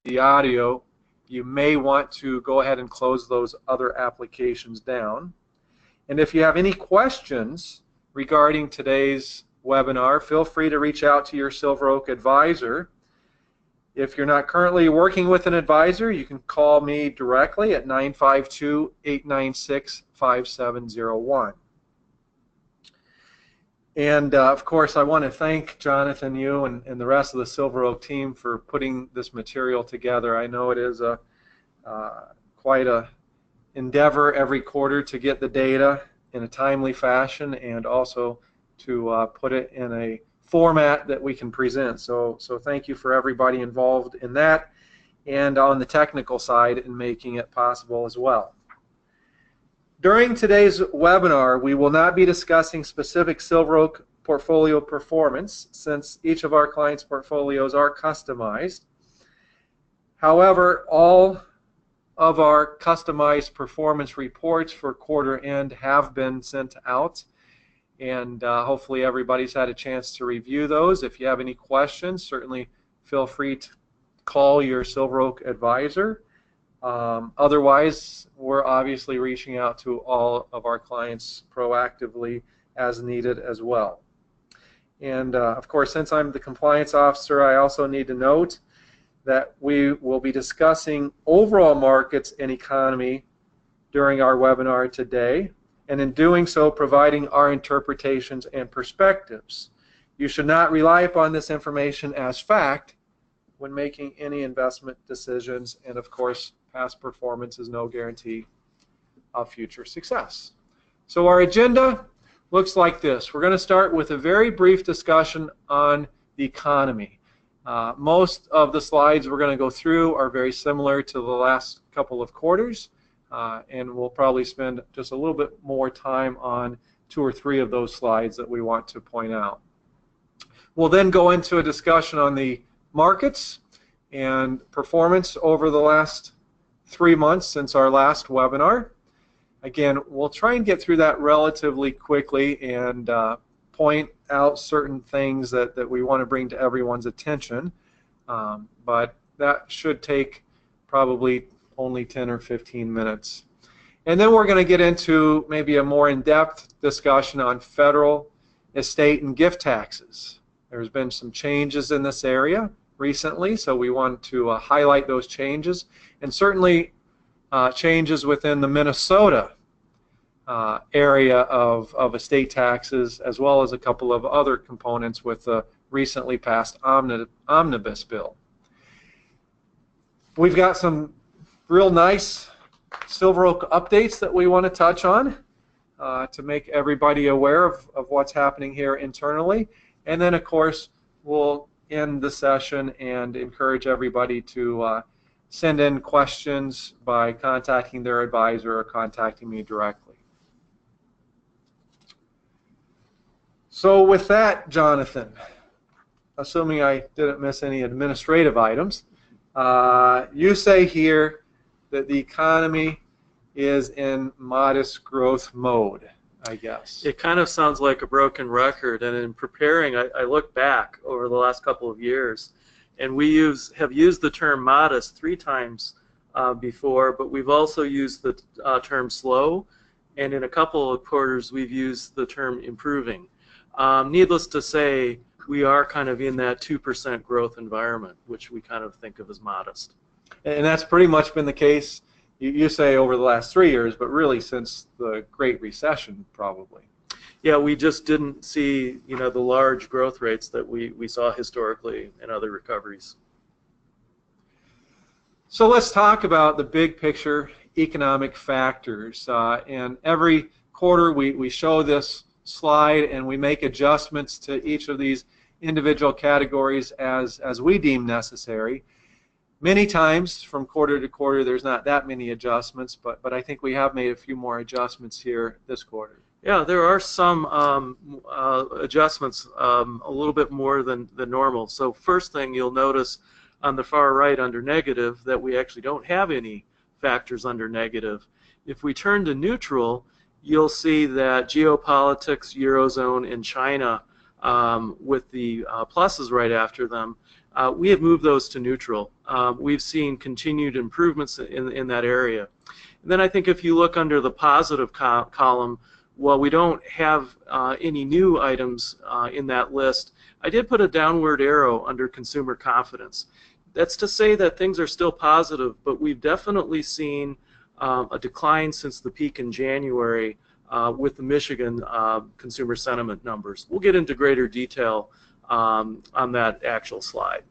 the audio, you may want to go ahead and close those other applications down. And if you have any questions regarding today's webinar, feel free to reach out to your SilverOak advisor. If you're not currently working with an advisor, you can call me directly at 952-896-5701. And of course, I want to thank Jonathan, you, and the rest of the SilverOak team for putting this material together. I know it is quite a endeavor every quarter to get the data in a timely fashion and also to put it in a format that we can present. So thank you for everybody involved in that and on the technical side in making it possible as well. During today's webinar, we will not be discussing specific SilverOak portfolio performance since each of our clients' portfolios are customized. However, all of our customized performance reports for quarter end have been sent out, and hopefully everybody's had a chance to review those. If you have any questions, certainly feel free to call your SilverOak advisor. Otherwise, we're obviously reaching out to all of our clients proactively as needed as well. And of course, since I'm the compliance officer, I also need to note that we will be discussing overall markets and economy during our webinar today, and in doing so, providing our interpretations and perspectives. You should not rely upon this information as fact when making any investment decisions, and of course, past performance is no guarantee of future success. So our agenda looks like this. We're going to start with a very brief discussion on the economy. Most of the slides we're going to go through are very similar to the last couple of quarters, and we'll probably spend just a little bit more time on 2 or 3 of those slides that we want to point out. We'll then go into a discussion on the markets and performance over the last 3 months since our last webinar. Again, we'll try and get through that relatively quickly and point out certain things that we want to bring to everyone's attention, but that should take probably only 10 or 15 minutes. And then we're going to get into maybe a more in-depth discussion on federal, estate, and gift taxes. There's been some changes in this area recently, so we want to highlight those changes, and certainly changes within the Minnesota area of estate taxes, as well as a couple of other components with the recently passed omnibus bill. We've got some real nice SilverOak updates that we want to touch on to make everybody aware of what's happening here internally, and then of course we'll end the session and encourage everybody to send in questions by contacting their advisor or contacting me directly. So with that, Jonathan, assuming I didn't miss any administrative items, you say here that the economy is in modest growth mode, I guess. It kind of sounds like a broken record, and in preparing, I look back over the last couple of years, and we have used the term modest 3 times before, but we've also used the term slow, and in a couple of quarters we've used the term improving. Needless to say, we are kind of in that 2% growth environment, which we kind of think of as modest. And that's pretty much been the case, you say, over the last 3 years, but really since the Great Recession, probably. Yeah, we just didn't see, the large growth rates that we saw historically in other recoveries. So let's talk about the big picture economic factors. And every quarter we show this slide and we make adjustments to each of these individual categories as we deem necessary. Many times from quarter to quarter there's not that many adjustments, but I think we have made a few more adjustments here this quarter. Yeah, there are some adjustments a little bit more than normal. So first thing you'll notice on the far right under negative that we actually don't have any factors under negative. If we turn to neutral, you'll see that geopolitics, Eurozone, and China with the pluses right after them we have moved those to neutral. We've seen continued improvements in that area. And then I think if you look under the positive column, while we don't have any new items in that list, I did put a downward arrow under consumer confidence. That's to say that things are still positive, but we've definitely seen a decline since the peak in January with the Michigan consumer sentiment numbers. We'll get into greater detail on that actual slide.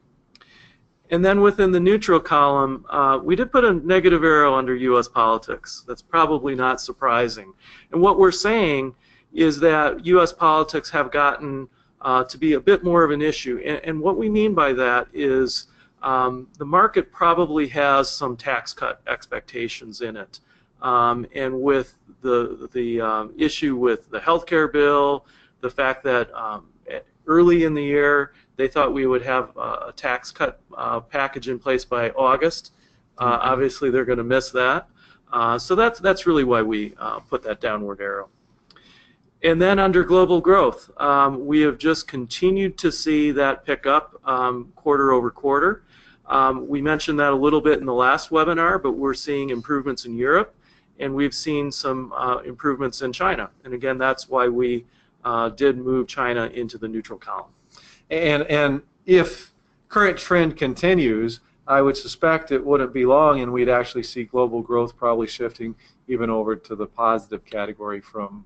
And then within the neutral column, we did put a negative arrow under U.S. politics. That's probably not surprising. And what we're saying is that U.S. politics have gotten to be a bit more of an issue. And what we mean by that is the market probably has some tax cut expectations in it. And with the issue with the health care bill, the fact that early in the year they thought we would have a tax cut package in place by August. Obviously, they're going to miss that. So that's really why we put that downward arrow. And then under global growth, we have just continued to see that pick up quarter over quarter. We mentioned that a little bit in the last webinar, but we're seeing improvements in Europe, and we've seen some improvements in China. And again, that's why we did move China into the neutral column. And if current trend continues, I would suspect it wouldn't be long and we'd actually see global growth probably shifting even over to the positive category from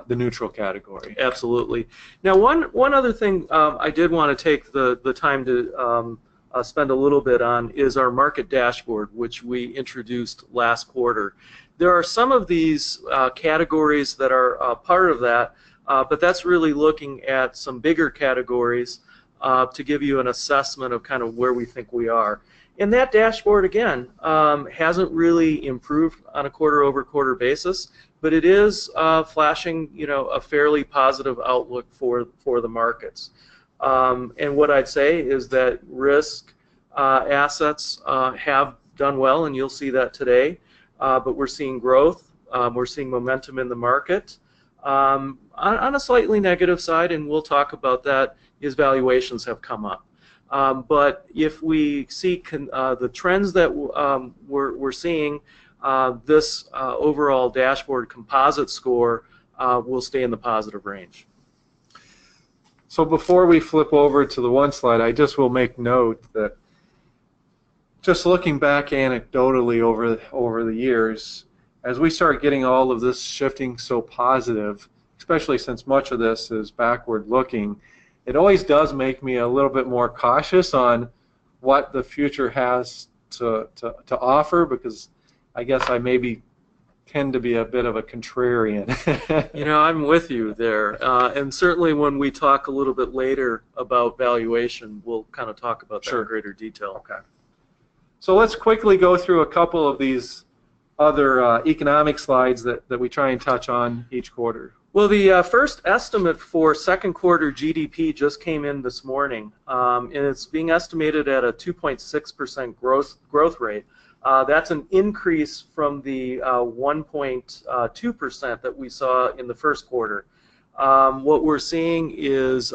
the neutral category. Absolutely. Now, one other thing I did want to take the time to spend a little bit on is our market dashboard, which we introduced last quarter. There are some of these categories that are part of that, but that's really looking at some bigger categories to give you an assessment of kind of where we think we are. And that dashboard, again, hasn't really improved on a quarter-over-quarter basis, but it is flashing, a fairly positive outlook for the markets. And what I'd say is that risk assets have done well, and you'll see that today. But we're seeing growth. We're seeing momentum in the market. On a slightly negative side, and we'll talk about that, is valuations have come up. But if we see the trends that we're seeing, this overall dashboard composite score will stay in the positive range. So before we flip over to the one slide, I just will make note that just looking back anecdotally over the years, as we start getting all of this shifting so positive, especially since much of this is backward looking, it always does make me a little bit more cautious on what the future has to offer, because I guess I maybe tend to be a bit of a contrarian. I'm with you there. And certainly when we talk a little bit later about valuation, we'll kind of talk about that in greater detail. Okay. So let's quickly go through a couple of these other economic slides that we try and touch on each quarter. Well, the first estimate for second quarter GDP just came in this morning, and it's being estimated at a 2.6% growth rate. That's an increase from the 1.2% that we saw in the first quarter. What we're seeing is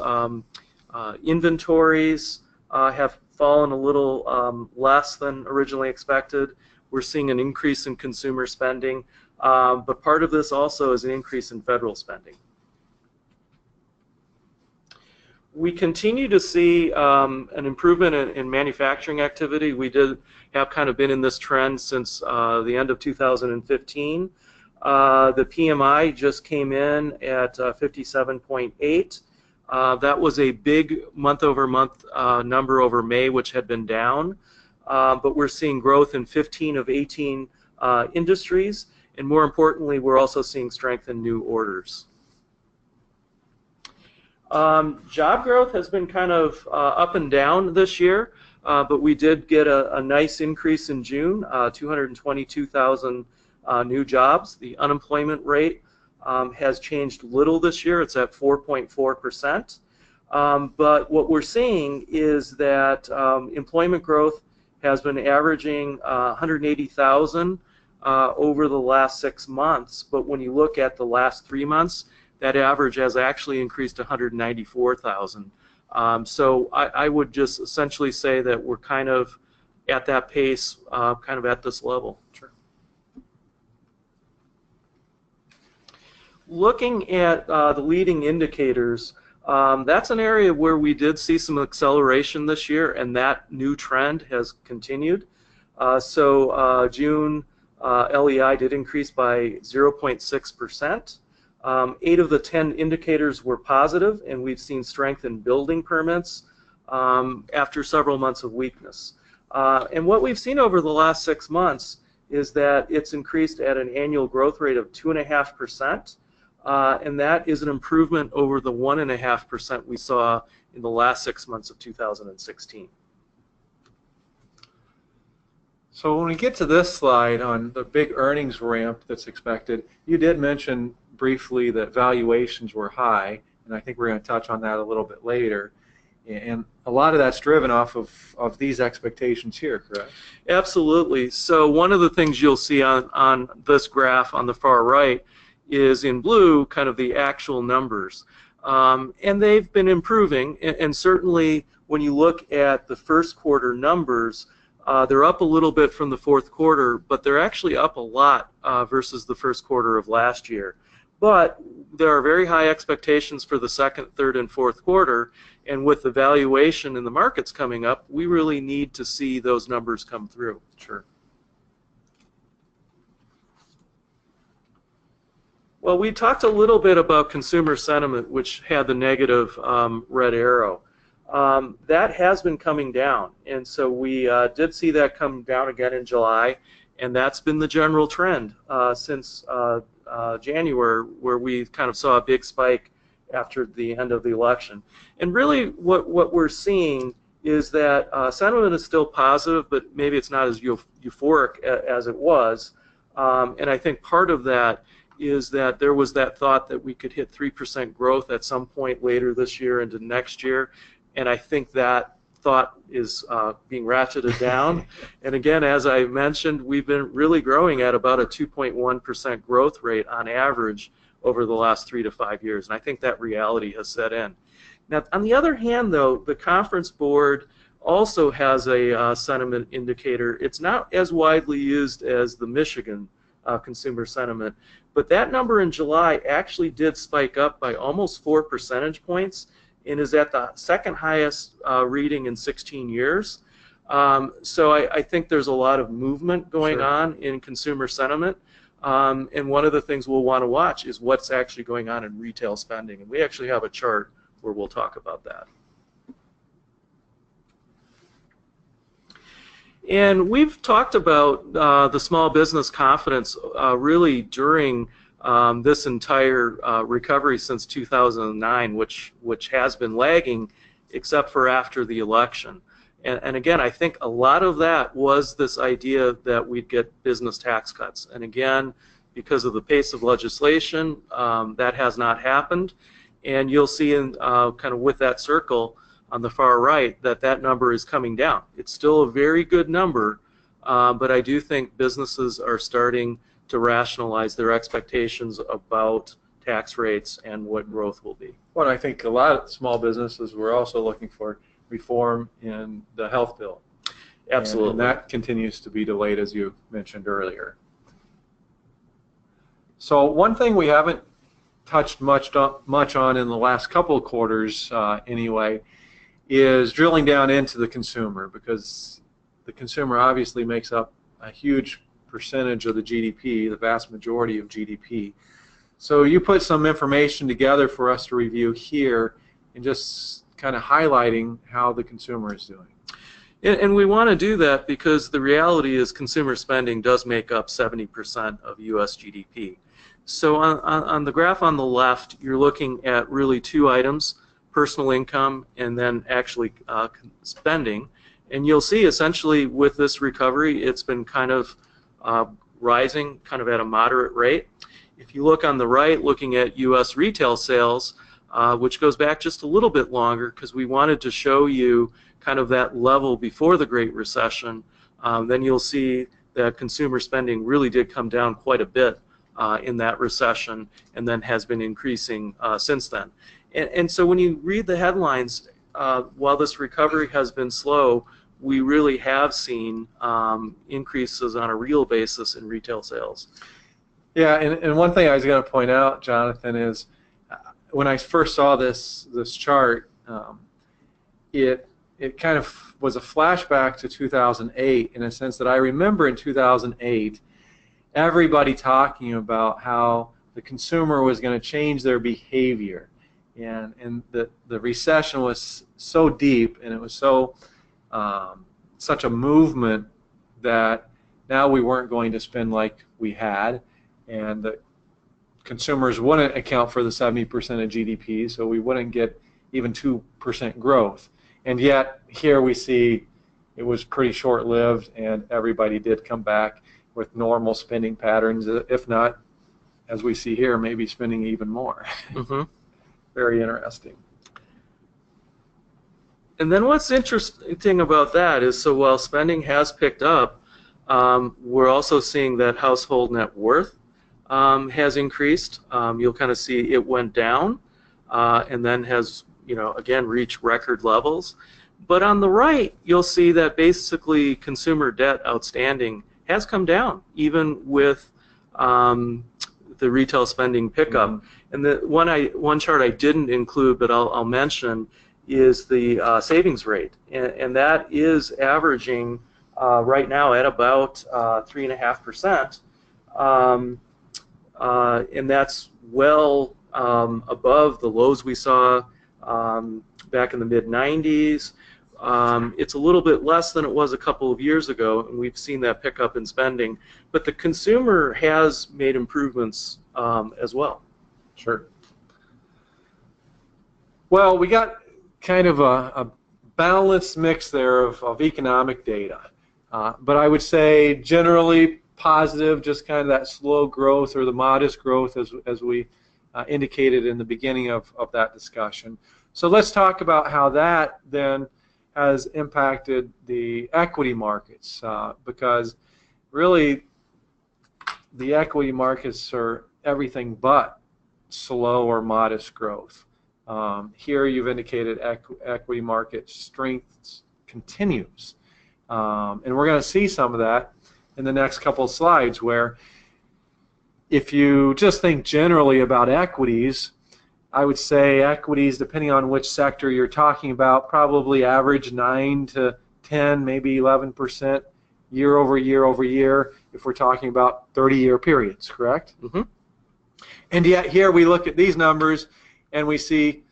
inventories have fallen a little less than originally expected. We're seeing an increase in consumer spending, but part of this also is an increase in federal spending. We continue to see an improvement in manufacturing activity. We did have kind of been in this trend since the end of 2015. The PMI just came in at 57.8. That was a big month-over-month number over May, which had been down. But we're seeing growth in 15 of 18 industries, and more importantly, we're also seeing strength in new orders. Job growth has been kind of up and down this year, but we did get a nice increase in June, 222,000 new jobs. The unemployment rate has changed little this year. It's at 4.4%. But what we're seeing is that employment growth has been averaging 180,000 over the last 6 months. But when you look at the last 3 months, that average has actually increased to 194,000. So I would just essentially say that we're kind of at that pace, kind of at this level. Sure. Looking at the leading indicators, that's an area where we did see some acceleration this year, and that new trend has continued. June LEI did increase by 0.6%. 8 of the 10 indicators were positive, and we've seen strength in building permits after several months of weakness. And what we've seen over the last 6 months is that it's increased at an annual growth rate of 2.5%, and that is an improvement over the 1.5% we saw in the last 6 months of 2016. So when we get to this slide on the big earnings ramp that's expected, you did mention briefly that valuations were high, and I think we're going to touch on that a little bit later. And a lot of that's driven off of these expectations here, correct? Absolutely. So one of the things you'll see on this graph on the far right is in blue kind of the actual numbers. And they've been improving, and certainly when you look at the first quarter numbers, they're up a little bit from the fourth quarter, but they're actually up a lot versus the first quarter of last year. But there are very high expectations for the second, third, and fourth quarter, and with the valuation in the markets coming up, we really need to see those numbers come through. Sure. Well, we talked a little bit about consumer sentiment, which had the negative red arrow. That has been coming down, and so we did see that come down again in July, and that's been the general trend since January, where we kind of saw a big spike after the end of the election. And really what we're seeing is that sentiment is still positive, but maybe it's not as euphoric as it was. And I think part of that is that there was that thought that we could hit 3% growth at some point later this year into next year. And I think that thought is being ratcheted down. And again, as I mentioned, we've been really growing at about a 2.1% growth rate on average over the last 3 to 5 years. And I think that reality has set in. Now, on the other hand, though, the Conference Board also has a sentiment indicator. It's not as widely used as the Michigan consumer sentiment, but that number in July actually did spike up by almost 4 percentage points and is at the second highest reading in 16 years. So I think there's a lot of movement going on in consumer sentiment. And one of the things we'll want to watch is what's actually going on in retail spending. And we actually have a chart where we'll talk about that. And we've talked about the small business confidence really during this entire recovery since 2009, which has been lagging except for after the election. And again, I think a lot of that was this idea that we'd get business tax cuts. And again, because of the pace of legislation, that has not happened. And you'll see in kind of with that circle on the far right that number is coming down. It's still a very good number, but I do think businesses are starting to rationalize their expectations about tax rates and what growth will be. Well, I think a lot of small businesses were also looking for reform in the health bill. Absolutely. And that continues to be delayed, as you mentioned earlier. So one thing we haven't touched much on in the last couple of quarters anyway is drilling down into the consumer, because the consumer obviously makes up a huge percentage of the GDP, the vast majority of GDP. So you put some information together for us to review here and just kind of highlighting how the consumer is doing. And we want to do that because the reality is consumer spending does make up 70% of U.S. GDP. So on the graph on the left, you're looking at really two items, personal income and then actually spending. And you'll see essentially with this recovery, it's been kind of rising kind of at a moderate rate. If you look on the right, looking at U.S. retail sales, which goes back just a little bit longer because we wanted to show you kind of that level before the Great Recession, then you'll see that consumer spending really did come down quite a bit in that recession and then has been increasing since then. And so when you read the headlines, while this recovery has been slow, we really have seen increases on a real basis in retail sales. Yeah, and one thing I was going to point out, Jonathan, is when I first saw this chart, it kind of was a flashback to 2008 in a sense that I remember in 2008 everybody talking about how the consumer was going to change their behavior, and the recession was so deep and it was so such a movement that now we weren't going to spend like we had, and the consumers wouldn't account for the 70% of GDP, so we wouldn't get even 2% growth. And yet here we see it was pretty short-lived, and everybody did come back with normal spending patterns, if not, as we see here, maybe spending even more. Mm-hmm. Very interesting. And then what's interesting about that is, so while spending has picked up, we're also seeing that household net worth has increased. You'll kind of see it went down and then has, again, reached record levels. But on the right, you'll see that basically consumer debt outstanding has come down, even with the retail spending pickup. Mm-hmm. And the one chart I didn't include, but I'll mention, is the savings rate, and that is averaging right now at about 3.5%, and that's well above the lows we saw back in the mid-90s. It's a little bit less than it was a couple of years ago, and we've seen that pickup in spending, but the consumer has made improvements as well. Sure. Well, we got kind of a balanced mix there of economic data, but I would say generally positive, just kind of that slow growth or the modest growth as we indicated in the beginning of that discussion. So let's talk about how that then has impacted the equity markets, because really the equity markets are everything but slow or modest growth. Here you've indicated equity market strength continues, and we're going to see some of that in the next couple of slides, where if you just think generally about equities, I would say equities, depending on which sector you're talking about, probably average 9 to 10, maybe 11% year over year over year if we're talking about 30-year periods, correct? Mm-hmm. And yet here we look at these numbers and we see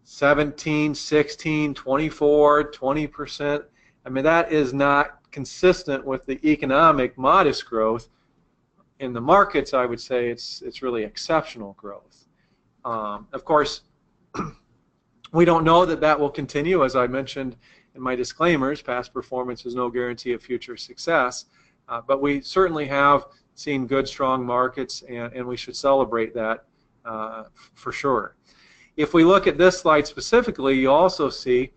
17, 16, 24, 20%. I mean, that is not consistent with the economic modest growth. In the markets, I would say it's really exceptional growth. Of course, we don't know that will continue. As I mentioned in my disclaimers, past performance is no guarantee of future success, but we certainly have seen good, strong markets, and we should celebrate that for sure. If we look at this slide specifically, you'll see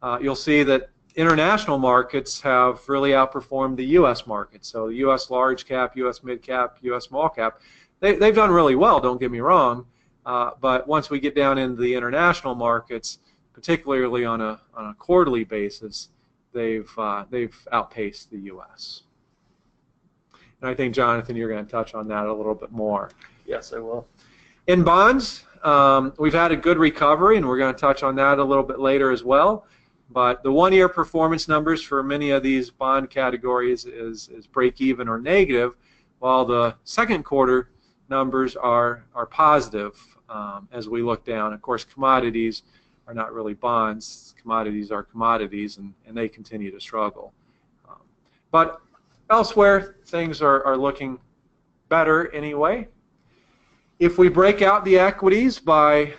that international markets have really outperformed the U.S. market. So the U.S. large cap, U.S. mid cap, U.S. small cap, they've done really well, don't get me wrong, but once we get down into the international markets, particularly on a quarterly basis, they've outpaced the U.S. And I think, Jonathan, you're going to touch on that a little bit more. Yes, I will. In bonds, we've had a good recovery, and we're going to touch on that a little bit later as well. But the one-year performance numbers for many of these bond categories is break-even or negative, while the second quarter numbers are positive as we look down. Of course, commodities are not really bonds. Commodities are commodities, and they continue to struggle. But elsewhere, things are looking better anyway. If we break out the equities by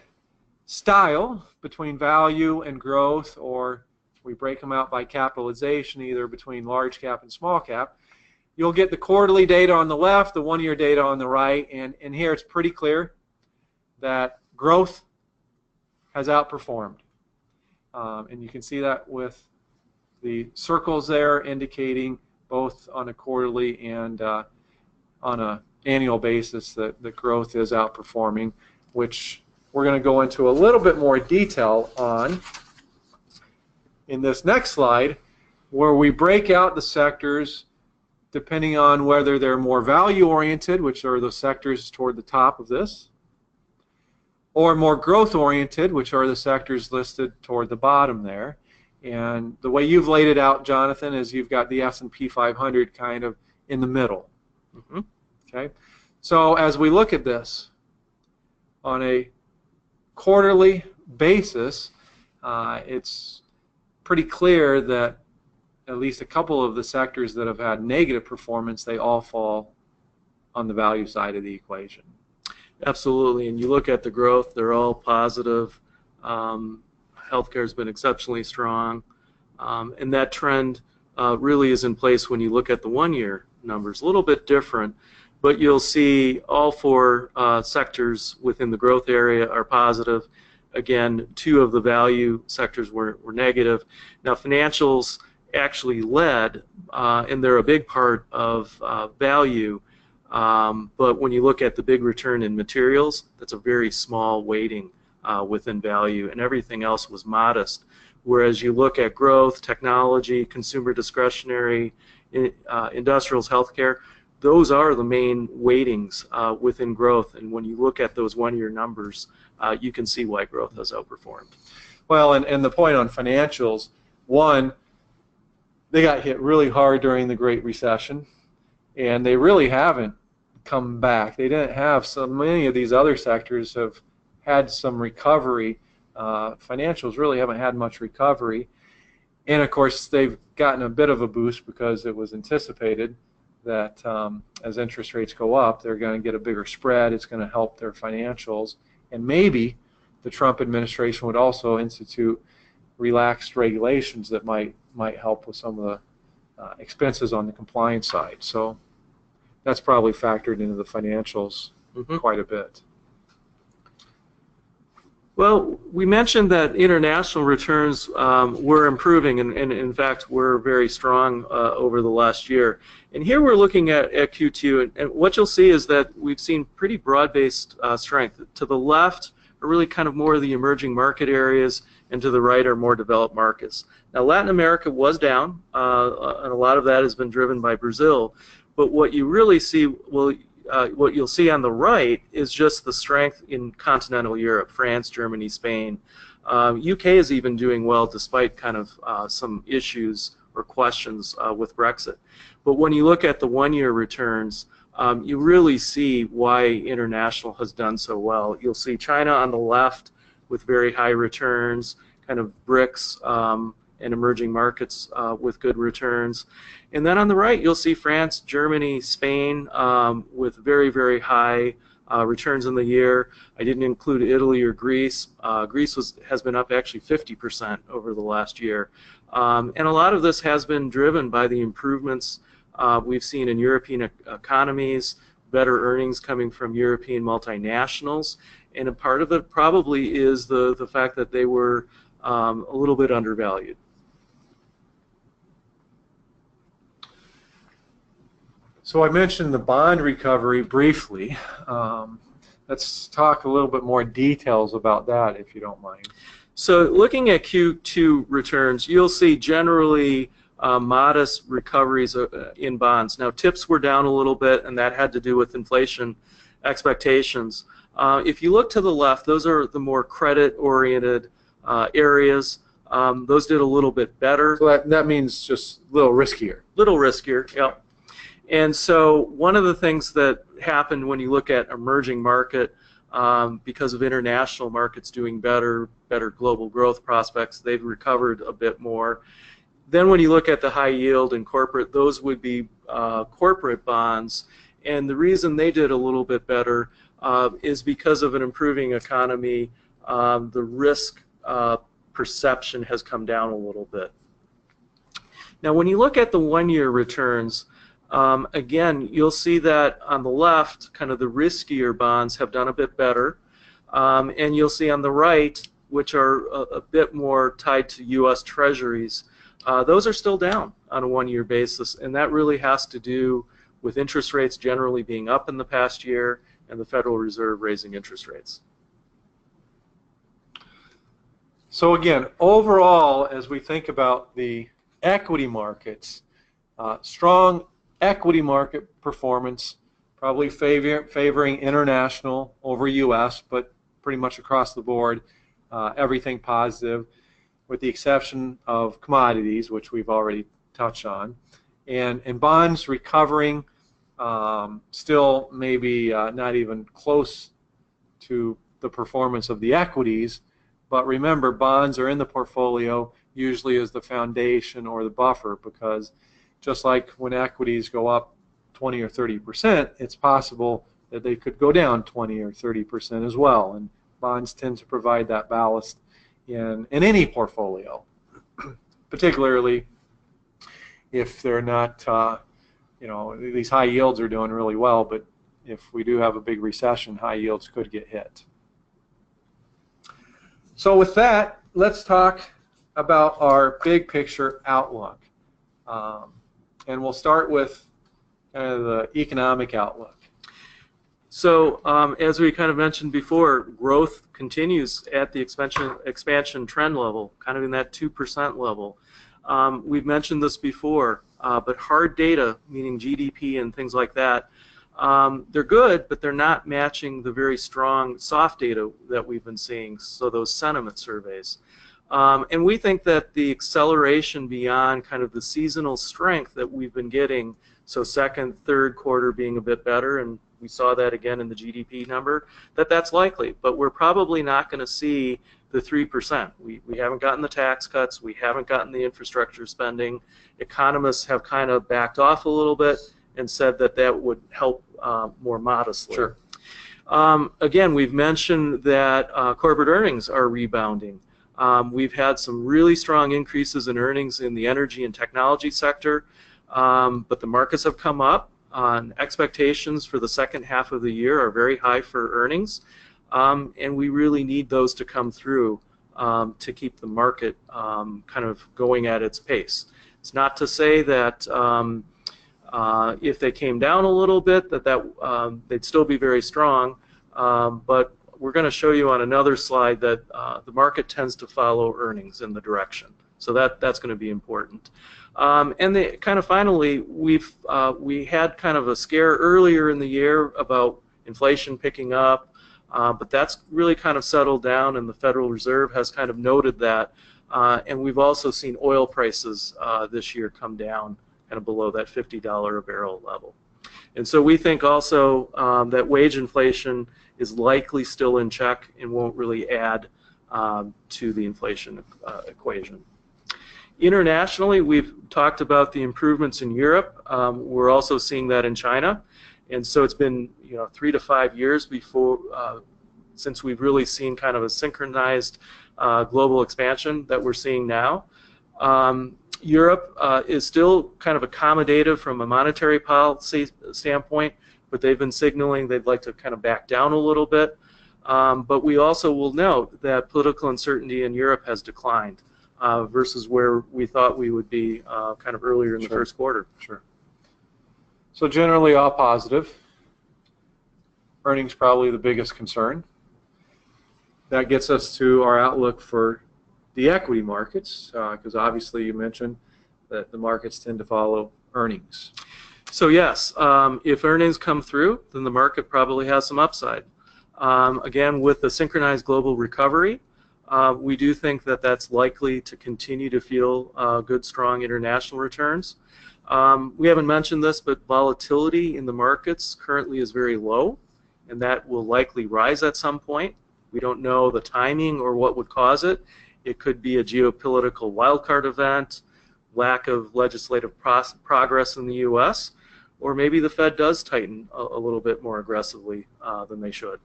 style, between value and growth, or we break them out by capitalization, either between large cap and small cap, you'll get the quarterly data on the left, the one-year data on the right, and here it's pretty clear that growth has outperformed. And you can see that with the circles there indicating both on a quarterly and on an annual basis that the growth is outperforming, which we're going to go into a little bit more detail on in this next slide, where we break out the sectors depending on whether they're more value-oriented, which are the sectors toward the top of this, or more growth-oriented, which are the sectors listed toward the bottom there. And the way you've laid it out, Jonathan, is you've got the S&P 500 kind of in the middle. Okay. So as we look at this on a quarterly basis, it's pretty clear that at least a couple of the sectors that have had negative performance, they all fall on the value side of the equation. Absolutely, and you look at the growth, they're all positive. Healthcare has been exceptionally strong, and that trend really is in place when you look at the one-year numbers. A little bit different, but you'll see all four sectors within the growth area are positive. Again, two of the value sectors were negative. Now, financials actually led, and they're a big part of value, but when you look at the big return in materials, that's a very small weighting within value, and everything else was modest. Whereas you look at growth, technology, consumer discretionary, industrials, healthcare, those are the main weightings within growth, and when you look at those one-year numbers, you can see why growth has outperformed. Well, and the point on financials, one, they got hit really hard during the Great Recession, and they really haven't come back. They didn't have so many of these other sectors have had some recovery. Financials really haven't had much recovery, and of course they've gotten a bit of a boost because it was anticipated that as interest rates go up, they're going to get a bigger spread. It's going to help their financials, and maybe the Trump administration would also institute relaxed regulations that might help with some of the expenses on the compliance side. So that's probably factored into the financials quite a bit. Well, we mentioned that international returns were improving, and in fact were very strong over the last year. And here we're looking at Q2, and what you'll see is that we've seen pretty broad-based strength. To the left are really kind of more of the emerging market areas, and to the right are more developed markets. Now, Latin America was down, and a lot of that has been driven by Brazil. But what you really see, what you'll see on the right is just the strength in continental Europe, France, Germany, Spain. UK is even doing well despite kind of some issues or questions with Brexit. But when you look at the one-year returns, you really see why international has done so well. You'll see China on the left with very high returns, kind of BRICS and emerging markets with good returns. And then on the right, you'll see France, Germany, Spain with very, very high returns in the year. I didn't include Italy or Greece. Greece has been up actually 50% over the last year. And a lot of this has been driven by the improvements we've seen in European economies, better earnings coming from European multinationals, and a part of it probably is the fact that they were a little bit undervalued. So I mentioned the bond recovery briefly. Let's talk a little bit more details about that, if you don't mind. So looking at Q2 returns, you'll see generally modest recoveries in bonds. Now, TIPS were down a little bit, and that had to do with inflation expectations. If you look to the left, those are the more credit-oriented areas. Those did a little bit better. So that means just a little riskier. Little riskier, yep. And so one of the things that happened when you look at emerging market, because of international markets doing better global growth prospects, they've recovered a bit more. Then when you look at the high yield and corporate, those would be corporate bonds. And the reason they did a little bit better is because of an improving economy. The risk perception has come down a little bit. Now, when you look at the one-year returns, again, you'll see that on the left, kind of the riskier bonds have done a bit better. And you'll see on the right, which are a bit more tied to U.S. Treasuries, those are still down on a one-year basis. And that really has to do with interest rates generally being up in the past year and the Federal Reserve raising interest rates. So again, overall, as we think about the equity markets, strong equity market performance, probably favoring international over U.S., but pretty much across the board, everything positive, with the exception of commodities, which we've already touched on, and bonds recovering, still maybe not even close to the performance of the equities, but remember, bonds are in the portfolio usually as the foundation or the buffer, because just like when equities go up 20 or 30%, it's possible that they could go down 20 or 30% as well, and bonds tend to provide that ballast in any portfolio, particularly if they're not, you know, these high yields are doing really well, but if we do have a big recession, high yields could get hit. So with that, let's talk about our big picture outlook. And we'll start with kind of the economic outlook. So as we kind of mentioned before, growth continues at the expansion trend level, kind of in that 2% level. We've mentioned this before, but hard data, meaning GDP and things like that, they're good, but they're not matching the very strong soft data that we've been seeing, so those sentiment surveys. And we think that the acceleration beyond kind of the seasonal strength that we've been getting, so second, third quarter being a bit better, and we saw that again in the GDP number, that's likely. But we're probably not going to see the 3%. We haven't gotten the tax cuts. We haven't gotten the infrastructure spending. Economists have kind of backed off a little bit and said that that would help more modestly. Sure. Again, we've mentioned that corporate earnings are rebounding. We've had some really strong increases in earnings in the energy and technology sector, but the markets have come up. Expectations for the second half of the year are very high for earnings, and we really need those to come through to keep the market kind of going at its pace. It's not to say that if they came down a little bit, they'd still be very strong, but we're going to show you on another slide that the market tends to follow earnings in the direction. So that's going to be important. And kind of finally, we had kind of a scare earlier in the year about inflation picking up, but that's really kind of settled down, and the Federal Reserve has kind of noted that. And we've also seen oil prices this year come down kind of below that $50 a barrel level. And so we think also that wage inflation is likely still in check and won't really add to the inflation equation. Internationally, we've talked about the improvements in Europe. We're also seeing that in China, and so it's been 3 to 5 years since we've really seen kind of a synchronized global expansion that we're seeing now. Europe is still kind of accommodative from a monetary policy standpoint, but they've been signaling they'd like to kind of back down a little bit. But we also will note that political uncertainty in Europe has declined versus where we thought we would be kind of earlier in the first quarter. Sure. So generally all positive. Earnings probably the biggest concern. That gets us to our outlook for the equity markets, because obviously you mentioned that the markets tend to follow earnings. So yes, if earnings come through, then the market probably has some upside. Again, with the synchronized global recovery, we do think that that's likely to continue to fuel good, strong international returns. We haven't mentioned this, but volatility in the markets currently is very low, and that will likely rise at some point. We don't know the timing or what would cause it. It could be a geopolitical wildcard event, lack of legislative progress in the U.S., or maybe the Fed does tighten a little bit more aggressively than they should.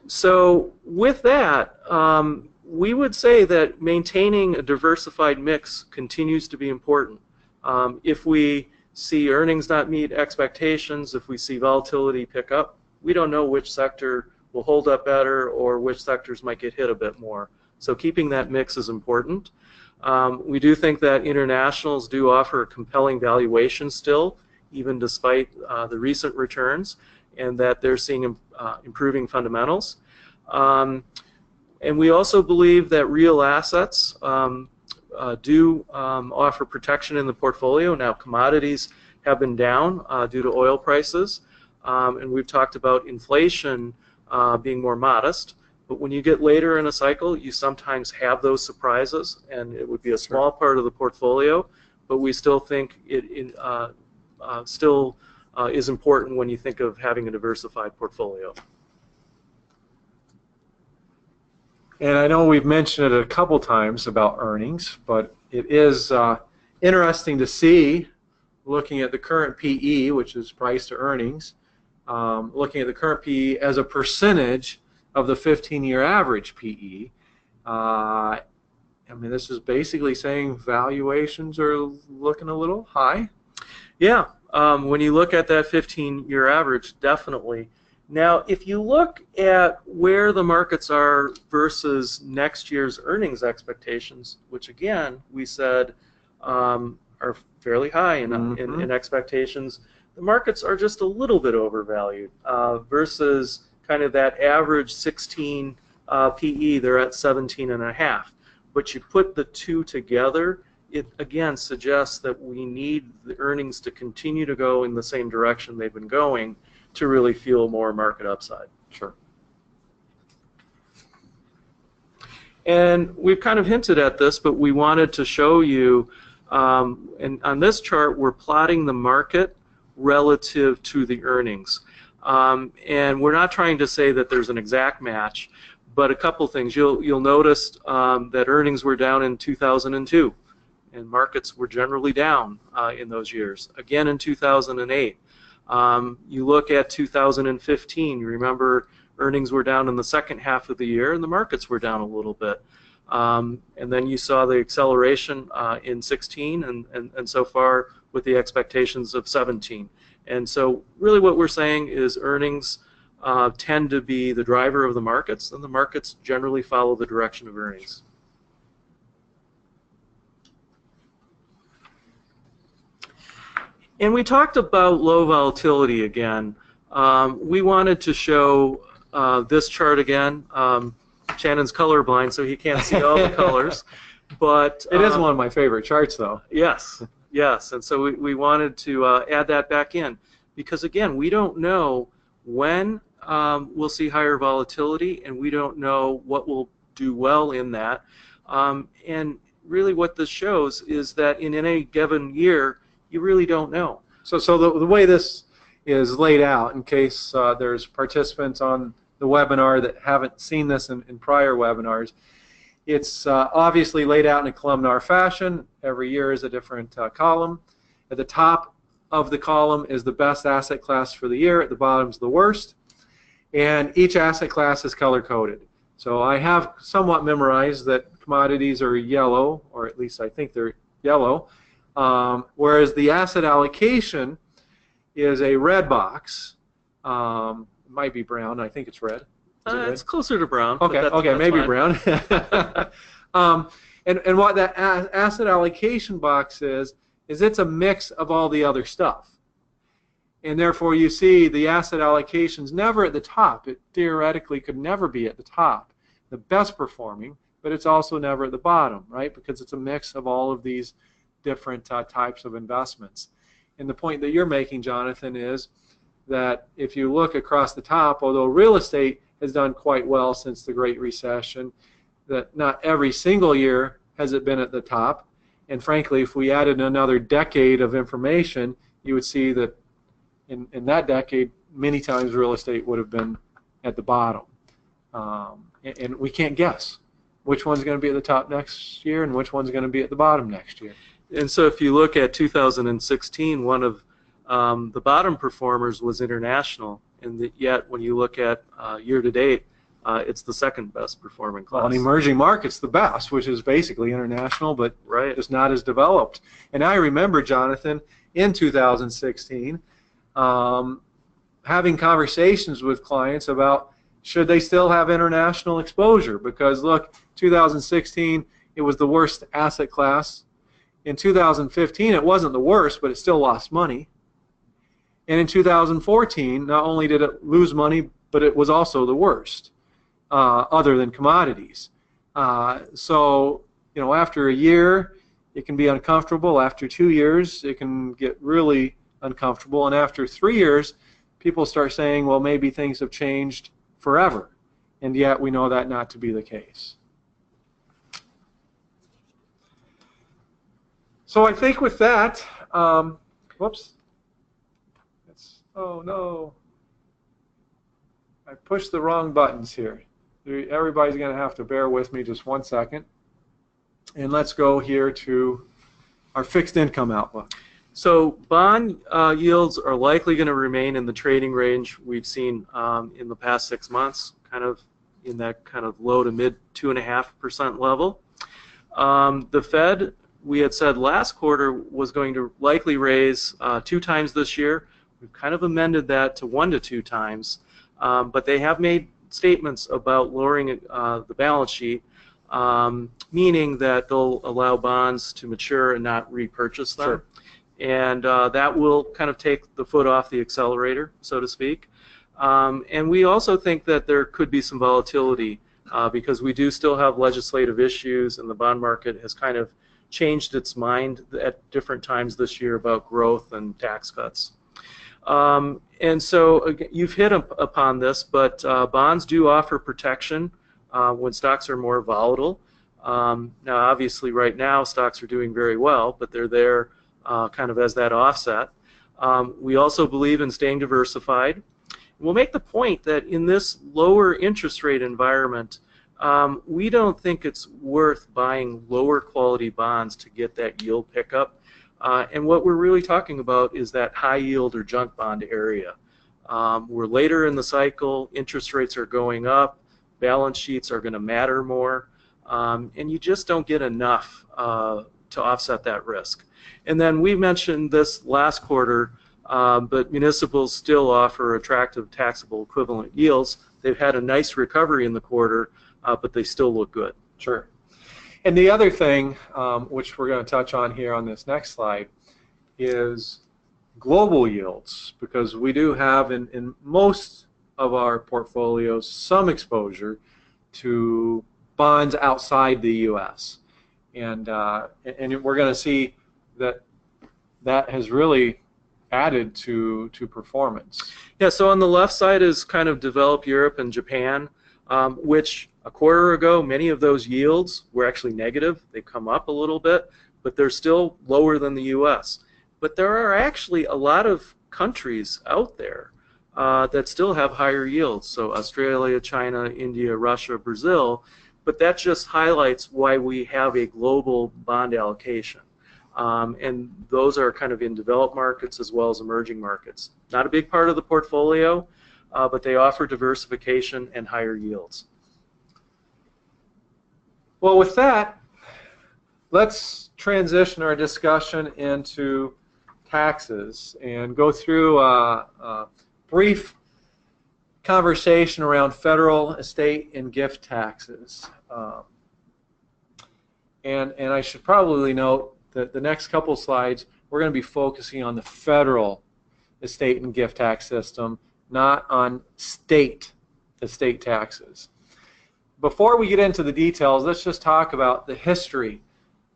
So with that, we would say that maintaining a diversified mix continues to be important. If we see earnings not meet expectations, if we see volatility pick up, we don't know which sector will hold up better or which sectors might get hit a bit more. So keeping that mix is important. We do think that internationals do offer a compelling valuation still, even despite the recent returns, and that they're seeing improving fundamentals. And we also believe that real assets do offer protection in the portfolio. Now, commodities have been down due to oil prices, and we've talked about inflation being more modest. But when you get later in a cycle, you sometimes have those surprises, and it would be a small part of the portfolio, but we still think it still is important when you think of having a diversified portfolio. And I know we've mentioned it a couple times about earnings, but it is interesting to see, looking at the current PE, which is price to earnings, looking at the current PE as a percentage of the 15-year average PE. I mean, this is basically saying valuations are looking a little high. Yeah, when you look at that 15-year average, definitely. Now, if you look at where the markets are versus next year's earnings expectations, which again we said are fairly high in expectations, the markets are just a little bit overvalued versus kind of that average 16 PE. They're at 17.5. But you put the two together, it again suggests that we need the earnings to continue to go in the same direction they've been going to really fuel more market upside. Sure. And we've kind of hinted at this, but we wanted to show you, and on this chart we're plotting the market relative to the earnings. And we're not trying to say that there's an exact match, but a couple things. You'll notice that earnings were down in 2002, and markets were generally down in those years. Again in 2008. You look at 2015, you remember earnings were down in the second half of the year and the markets were down a little bit. And then you saw the acceleration in 16 and so far with the expectations of 17. And so really what we're saying is earnings tend to be the driver of the markets, and the markets generally follow the direction of earnings. And we talked about low volatility again. We wanted to show this chart again. Shannon's colorblind, so he can't see all the colors. But it is one of my favorite charts, though. Yes, yes. And so we wanted to add that back in because, again, we don't know when we'll see higher volatility, and we don't know what will do well in that. And really what this shows is that in any given year, you really don't know. So the way this is laid out, in case there's participants on the webinar that haven't seen this in prior webinars, it's obviously laid out in a columnar fashion. Every year is a different column. At the top of the column is the best asset class for the year. At the bottom is the worst. And each asset class is color-coded. So I have somewhat memorized that commodities are yellow, or at least I think they're yellow. Whereas the asset allocation is a red box. It might be brown. I think it's red. It's closer to brown. Okay, okay, maybe fine. brown. And what that asset allocation box is it's a mix of all the other stuff. And therefore you see the asset allocation's never at the top. It theoretically could never be at the top, the best performing, but it's also never at the bottom, right? Because it's a mix of all of these different types of investments. And the point that you're making, Jonathan, is that if you look across the top, although real estate has done quite well since the Great Recession, that not every single year has it been at the top. And frankly, if we added another decade of information, you would see that in that decade, many times real estate would have been at the bottom. And we can't guess which one's going to be at the top next year and which one's going to be at the bottom next year. And so if you look at 2016, one of the bottom performers was international, and yet when you look at year-to-date, it's the second best performing class. Well, in emerging markets, the best, which is basically international, but right. Just not as developed. And I remember, Jonathan, in 2016, having conversations with clients about should they still have international exposure, because look, 2016, it was the worst asset class. In 2015, it wasn't the worst, but it still lost money. And in 2014, not only did it lose money, but it was also the worst. other than commodities. So, after a year, it can be uncomfortable. After 2 years, it can get really uncomfortable. And after 3 years, people start saying, well, maybe things have changed forever. And yet we know that not to be the case. So I think with that, whoops. Oh no. I pushed the wrong buttons here. Everybody's going to have to bear with me just 1 second. And let's go here to our fixed income outlook. So bond yields are likely going to remain in the trading range we've seen in the past 6 months, kind of in that kind of low to mid 2.5% level. The Fed, we had said last quarter, was going to likely raise 2 times this year. We've kind of amended that to 1 to 2 times, but they have made statements about lowering the balance sheet, meaning that they'll allow bonds to mature and not repurchase them. Sure. And that will kind of take the foot off the accelerator, so to speak. And we also think that there could be some volatility because we do still have legislative issues, and the bond market has kind of changed its mind at different times this year about growth and tax cuts. And so again, you've hit upon this, but bonds do offer protection when stocks are more volatile. Now, obviously, right now, stocks are doing very well, but they're there kind of as that offset. We also believe in staying diversified. We'll make the point that in this lower interest rate environment, we don't think it's worth buying lower quality bonds to get that yield pickup. And what we're really talking about is that high yield or junk bond area. We're later in the cycle, interest rates are going up, balance sheets are going to matter more, and you just don't get enough to offset that risk. And then we mentioned this last quarter, but municipals still offer attractive taxable equivalent yields. They've had a nice recovery in the quarter, but they still look good. Sure. And the other thing, which we're going to touch on here on this next slide, is global yields, because we do have in most of our portfolios some exposure to bonds outside the U.S. And we're going to see that has really added to performance. Yeah, so on the left side is kind of developed Europe and Japan, which a quarter ago, many of those yields were actually negative. They come up a little bit, but they're still lower than the U.S. But there are actually a lot of countries out there that still have higher yields. So Australia, China, India, Russia, Brazil. But that just highlights why we have a global bond allocation. And those are kind of in developed markets as well as emerging markets. Not a big part of the portfolio, but they offer diversification and higher yields. Well, with that, let's transition our discussion into taxes and go through a brief conversation around federal, estate, and gift taxes. And I should probably note that the next couple slides, we're going to be focusing on the federal estate and gift tax system, not on state estate taxes. Before we get into the details, let's just talk about the history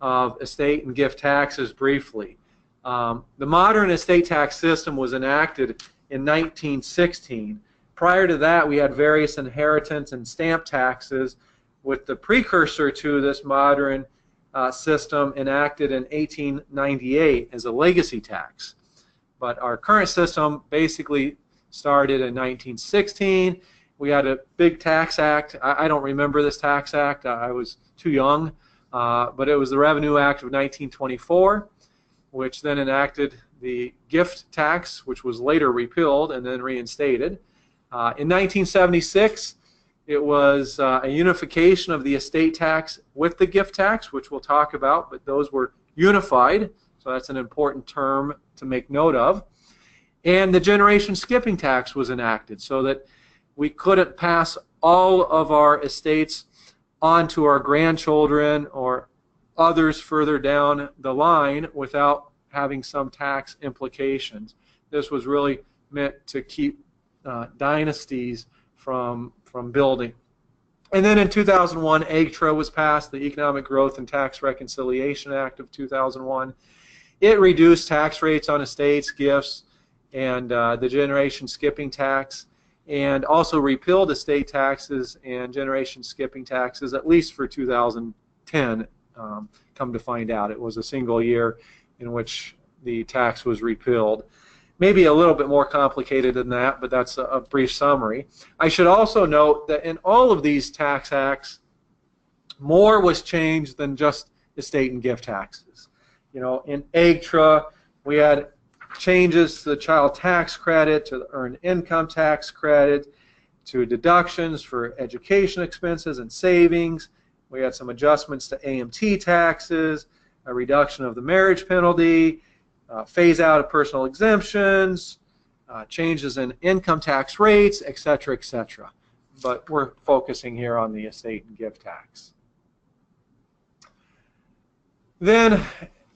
of estate and gift taxes briefly. The modern estate tax system was enacted in 1916. Prior to that, we had various inheritance and stamp taxes, with the precursor to this modern system enacted in 1898 as a legacy tax. But our current system basically started in 1916. We had a big tax act. I don't remember this tax act. I was too young. But it was the Revenue Act of 1924, which then enacted the gift tax, which was later repealed and then reinstated. In 1976, it was a unification of the estate tax with the gift tax, which we'll talk about, but those were unified, so that's an important term to make note of. And the generation skipping tax was enacted so that we couldn't pass all of our estates on to our grandchildren or others further down the line without having some tax implications. This was really meant to keep dynasties from building. And then in 2001, EGTRA was passed, the Economic Growth and Tax Reconciliation Act of 2001. It reduced tax rates on estates, gifts, and the generation skipping tax, and also repealed estate taxes and generation skipping taxes, at least for 2010. Come to find out, it was a single year in which the tax was repealed. Maybe a little bit more complicated than that, but that's a brief summary. I should also note that in all of these tax acts, more was changed than just estate and gift taxes. You know, in EGTRA, we had changes to the child tax credit, to the earned income tax credit, to deductions for education expenses and savings. We had some adjustments to AMT taxes, a reduction of the marriage penalty, phase out of personal exemptions, changes in income tax rates, etc., etc. But we're focusing here on the estate and gift tax. Then,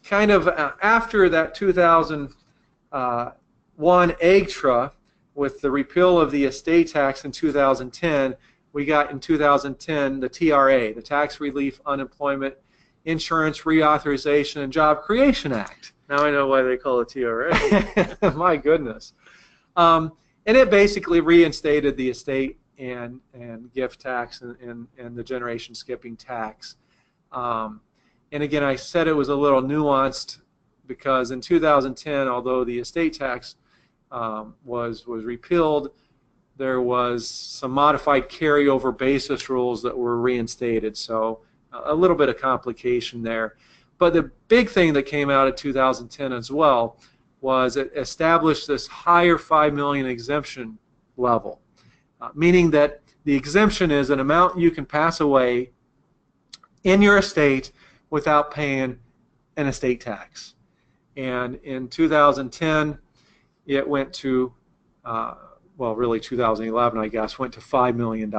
kind of after that 2001 EGTRA, with the repeal of the estate tax in 2010, we got in 2010 the TRA, the Tax Relief, Unemployment Insurance Reauthorization and Job Creation Act. Now I know why they call it TRA. My goodness. And it basically reinstated the estate and gift tax and the generation skipping tax. And again, I said it was a little nuanced because in 2010, although the estate tax was repealed, there was some modified carryover basis rules that were reinstated. So a little bit of complication there. But the big thing that came out of 2010 as well was it established this higher $5 million exemption level, meaning that the exemption is an amount you can pass away in your estate without paying an estate tax. And in 2010, it went to, well, really 2011, I guess, went to $5 million.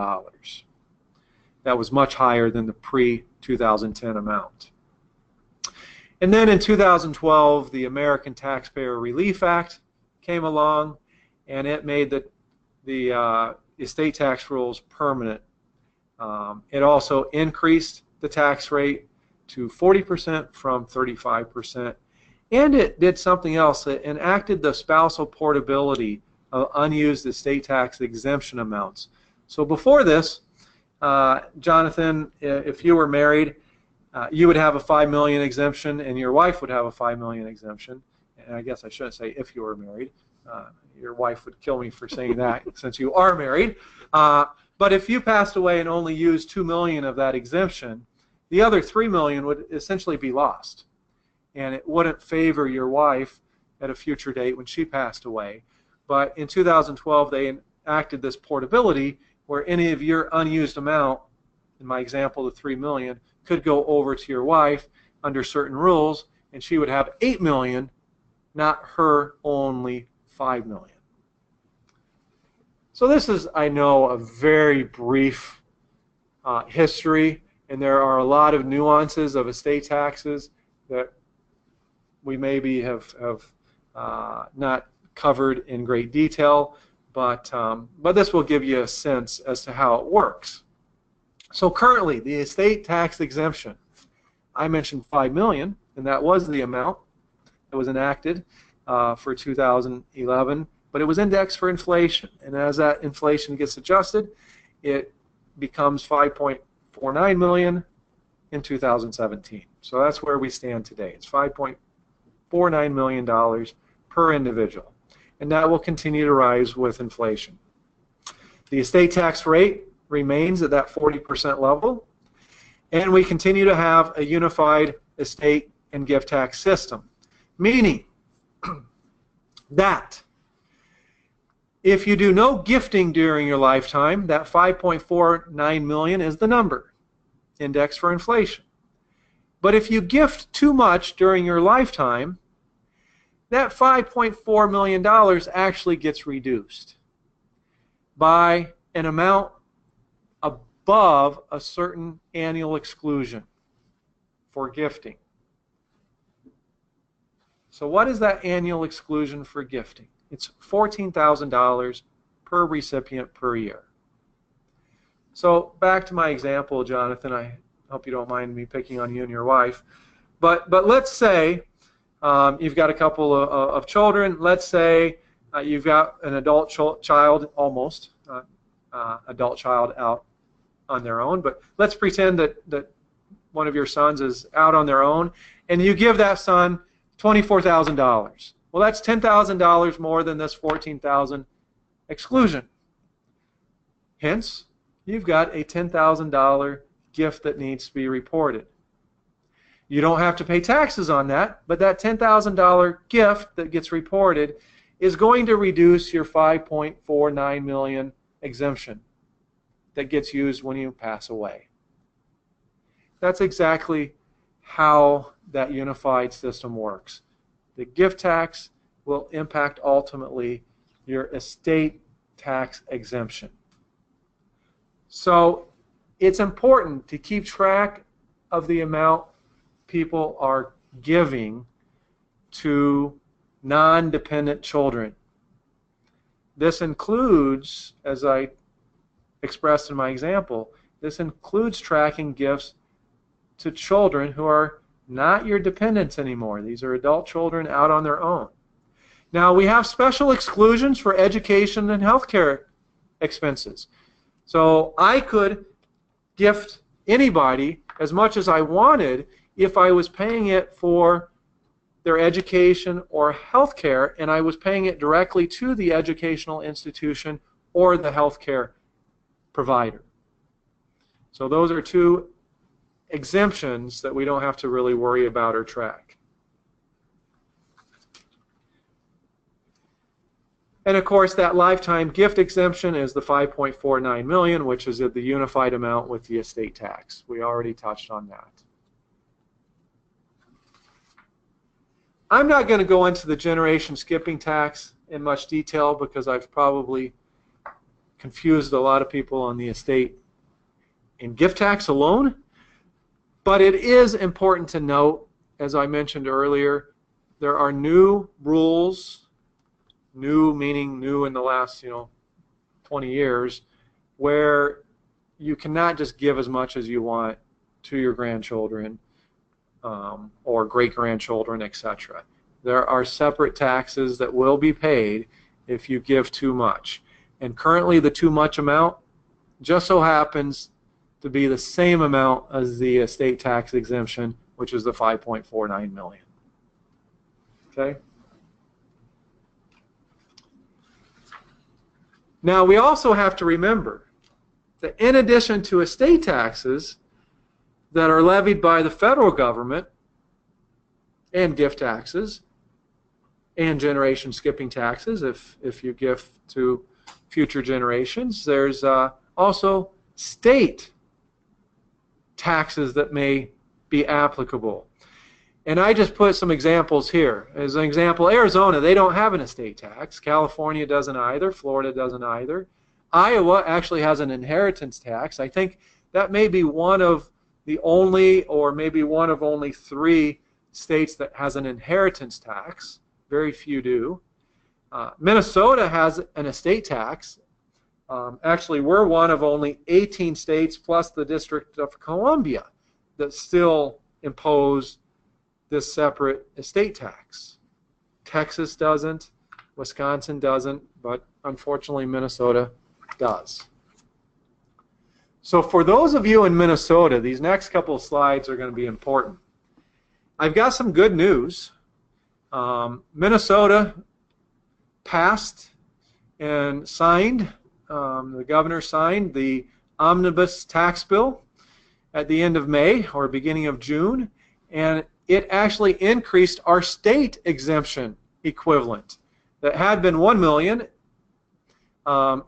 That was much higher than the pre-2010 amount. And then in 2012, the American Taxpayer Relief Act came along, and it made the estate tax rules permanent. It also increased the tax rate to 40% from 35%, and it did something else. It enacted the spousal portability of unused estate tax exemption amounts. So before this, Jonathan, if you were married, you would have a $5 million exemption, and your wife would have a $5 million exemption. And I guess I shouldn't say if you were married. Your wife would kill me for saying that since you are married. But if you passed away and only used $2 million of that exemption, the other $3 million would essentially be lost. And it wouldn't favor your wife at a future date when she passed away. But in 2012, they enacted this portability where any of your unused amount, in my example, the $3 million, could go over to your wife under certain rules, and she would have $8 million, not her only $5 million. So this is, I know, a very brief history, and there are a lot of nuances of estate taxes that we maybe have not covered in great detail, but this will give you a sense as to how it works. So currently, the estate tax exemption, I mentioned $5 million, and that was the amount that was enacted for 2011, but it was indexed for inflation, and as that inflation gets adjusted, it becomes $5.49 million in 2017. So that's where we stand today. It's $5.49 million per individual, and that will continue to rise with inflation. The estate tax rate remains at that 40% level, and we continue to have a unified estate and gift tax system, meaning that if you do no gifting during your lifetime, that $5.49 million is the number, indexed for inflation. But if you gift too much during your lifetime, that $5.4 million actually gets reduced by an amount above a certain annual exclusion for gifting. So what is that annual exclusion for gifting? It's $14,000 per recipient per year. So back to my example, Jonathan. I hope you don't mind me picking on you and your wife. But let's say you've got a couple of children. Let's say you've got an adult child, almost adult child out on their own. But let's pretend that one of your sons is out on their own, and you give that son $24,000. Well, that's $10,000 more than this $14,000 exclusion. Hence, you've got a $10,000 gift that needs to be reported. You don't have to pay taxes on that, but that $10,000 gift that gets reported is going to reduce your $5.49 million exemption that gets used when you pass away. That's exactly how that unified system works. The gift tax will impact ultimately your estate tax exemption. So it's important to keep track of the amount people are giving to non-dependent children. This includes, as I expressed in my example, this includes tracking gifts to children who are not your dependents anymore. These are adult children out on their own. Now, we have special exclusions for education and healthcare expenses. So I could gift anybody as much as I wanted if I was paying it for their education or healthcare, and I was paying it directly to the educational institution or the healthcare provider. So those are two exemptions that we don't have to really worry about or track. And of course, that lifetime gift exemption is the $5.49 million, which is the unified amount with the estate tax. We already touched on that. I'm not going to go into the generation skipping tax in much detail because I've probably confused a lot of people on the estate and gift tax alone. But it is important to note, as I mentioned earlier, there are new rules, new meaning new in the last 20 years, where you cannot just give as much as you want to your grandchildren or great-grandchildren, etc. There are separate taxes that will be paid if you give too much. And currently the too much amount just so happens to be the same amount as the estate tax exemption, which is the $5.49 million. Okay? Now, we also have to remember that in addition to estate taxes that are levied by the federal government and gift taxes and generation skipping taxes if you gift to future generations, there's also state taxes that may be applicable. And I just put some examples here. As an example, Arizona, they don't have an estate tax. California doesn't either. Florida doesn't either. Iowa actually has an inheritance tax. I think that may be one of the only, or maybe one of only 3 states that has an inheritance tax. Very few do. Minnesota has an estate tax. Actually, we're one of only 18 states plus the District of Columbia that still impose this separate estate tax. Texas doesn't, Wisconsin doesn't, but unfortunately Minnesota does. So for those of you in Minnesota, these next couple of slides are going to be important. I've got some good news. Minnesota passed and signed, the governor signed the omnibus tax bill at the end of May or beginning of June, and it actually increased our state exemption equivalent. That had been $1 million.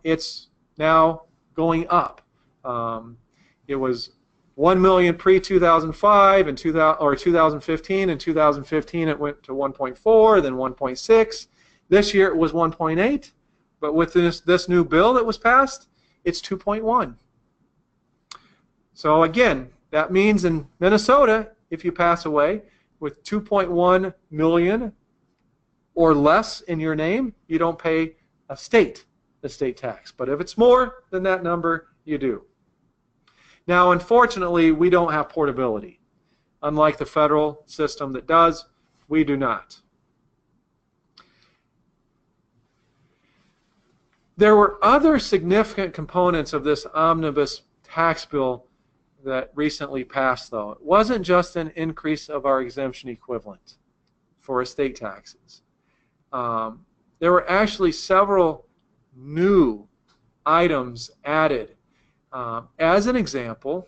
It's now going up. It was $1 million pre-2005 and 2015. In 2015, it went to 1.4, then 1.6. This year, it was 1.8. But with this new bill that was passed, it's 2.1. So again, that means in Minnesota, if you pass away with $2.1 million or less in your name, you don't pay a state estate tax. But if it's more than that number, you do. Now, unfortunately, we don't have portability. Unlike the federal system that does, we do not. There were other significant components of this omnibus tax bill that recently passed, though. It wasn't just an increase of our exemption equivalent for estate taxes. There were actually several new items added. As an example,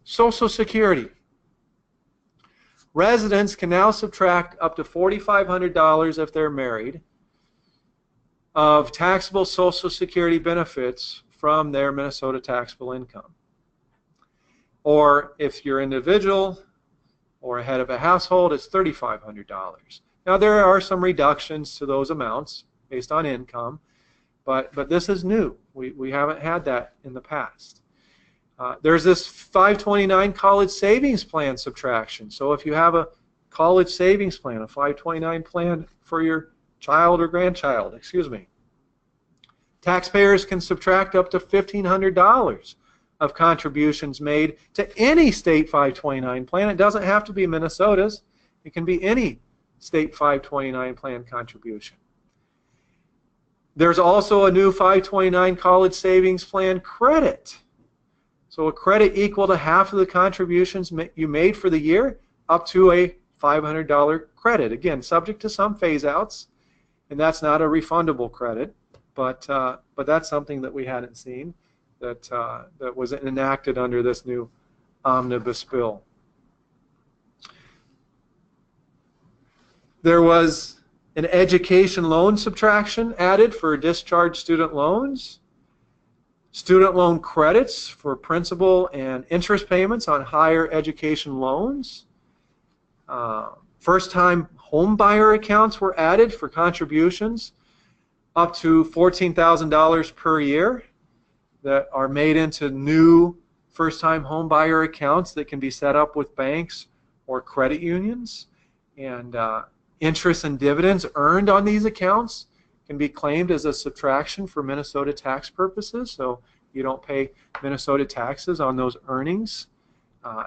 Social Security. Residents can now subtract up to $4,500 if they're married of taxable Social Security benefits from their Minnesota taxable income. Or if you're individual or head of a household, it's $3,500. Now there are some reductions to those amounts based on income, but this is new. We haven't had that in the past. There's this 529 college savings plan subtraction. So if you have a college savings plan, a 529 plan for your child or grandchild, excuse me, taxpayers can subtract up to $1,500 of contributions made to any state 529 plan. It doesn't have to be Minnesota's. It can be any state 529 plan contribution. There's also a new 529 college savings plan credit. So a credit equal to half of the contributions you made for the year, up to a $500 credit. Again, subject to some phase-outs, and that's not a refundable credit, but that's something that we hadn't seen that was enacted under this new omnibus bill. There was an education loan subtraction added for discharged student loans, student loan credits for principal and interest payments on higher education loans, first-time home buyer accounts were added for contributions up to $14,000 per year that are made into new first-time home buyer accounts that can be set up with banks or credit unions. And interest and dividends earned on these accounts can be claimed as a subtraction for Minnesota tax purposes, so you don't pay Minnesota taxes on those earnings.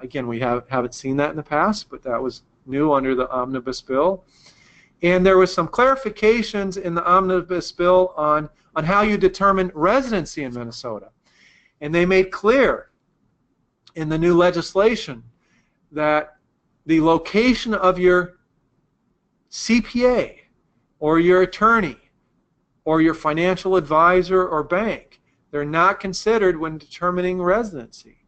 Again, we haven't seen that in the past, but that was new under the omnibus bill. And there was some clarifications in the omnibus bill on how you determine residency in Minnesota. And they made clear in the new legislation that the location of your CPA or your attorney or your financial advisor or bank, they're not considered when determining residency.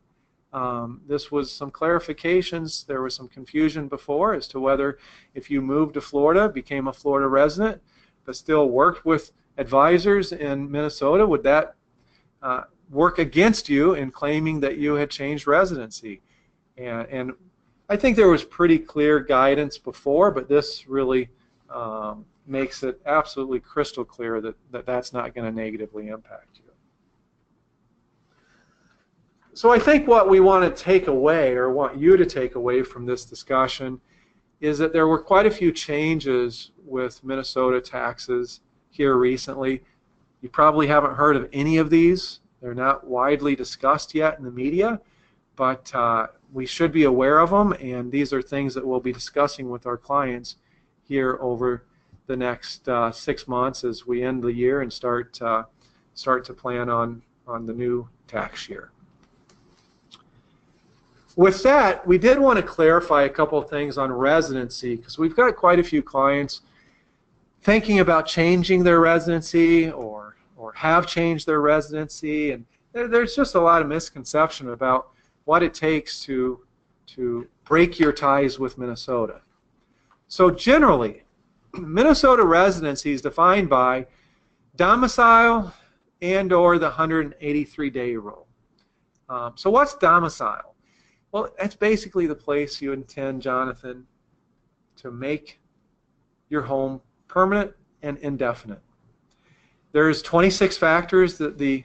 This was some clarifications. There was some confusion before as to whether if you moved to Florida, became a Florida resident, but still worked with advisors in Minnesota, would that work against you in claiming that you had changed residency? And I think there was pretty clear guidance before, but this really makes it absolutely crystal clear that that's not going to negatively impact you. So I think what we want to take away, or want you to take away from this discussion, is that there were quite a few changes with Minnesota taxes here recently. You probably haven't heard of any of these. They're not widely discussed yet in the media, but we should be aware of them, and these are things that we'll be discussing with our clients here over the next 6 months as we end the year and start to plan on the new tax year. With that, we did want to clarify a couple of things on residency, because we've got quite a few clients thinking about changing their residency or have changed their residency, and there's just a lot of misconception about what it takes to break your ties with Minnesota. So generally, Minnesota residency is defined by domicile and or the 183-day rule. So what's domicile? Well, that's basically the place you intend, Jonathan, to make your home permanent and indefinite. There's 26 factors that the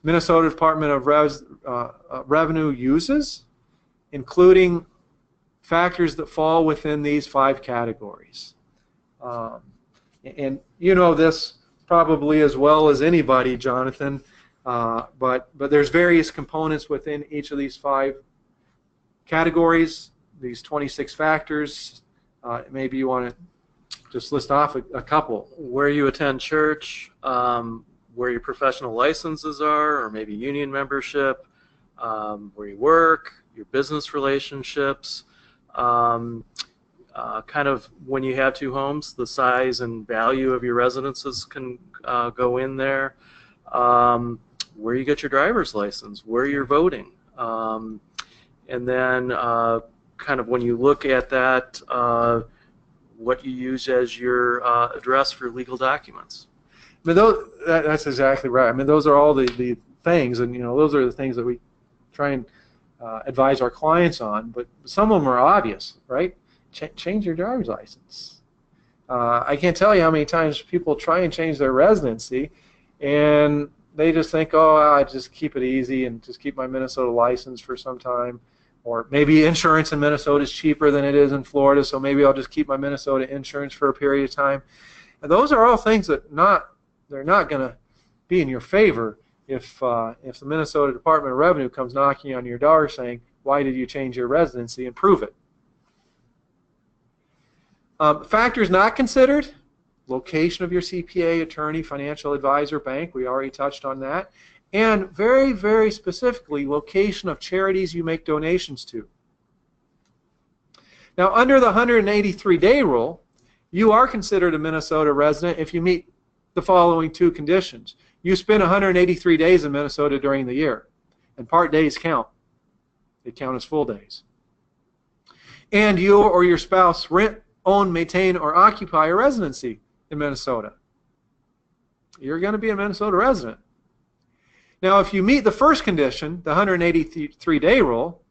Minnesota Department of Revenue uses, including factors that fall within these 5 categories. And you know this probably as well as anybody, Jonathan. But there's various components within each of these 5 categories, these 26 factors. Maybe you want to just list off a couple. Where you attend church, where your professional licenses are, or maybe union membership, where you work, your business relationships, kind of when you have 2 homes, the size and value of your residences can go in there. Where you get your driver's license, where you're voting, and then kind of when you look at that, what you use as your address for legal documents. I mean, that's exactly right. I mean, those are all the things, and those are the things that we try and advise our clients on. But some of them are obvious, right? Change your driver's license. I can't tell you how many times people try and change their residency, and they just think, oh, I just keep it easy and just keep my Minnesota license for some time. Or maybe insurance in Minnesota is cheaper than it is in Florida, so maybe I'll just keep my Minnesota insurance for a period of time. And those are all things that they're not going to be in your favor if the Minnesota Department of Revenue comes knocking on your door saying, why did you change your residency, and prove it. Factors not considered: location of your CPA, attorney, financial advisor, bank. We already touched on that. And very, very specifically, location of charities you make donations to. Now, under the 183-day rule, you are considered a Minnesota resident if you meet the following 2 conditions. You spend 183 days in Minnesota during the year, and part days count. They count as full days. And you or your spouse rent, own, maintain, or occupy a residency in Minnesota. You're going to be a Minnesota resident. Now, if you meet the first condition, the 183-day rule,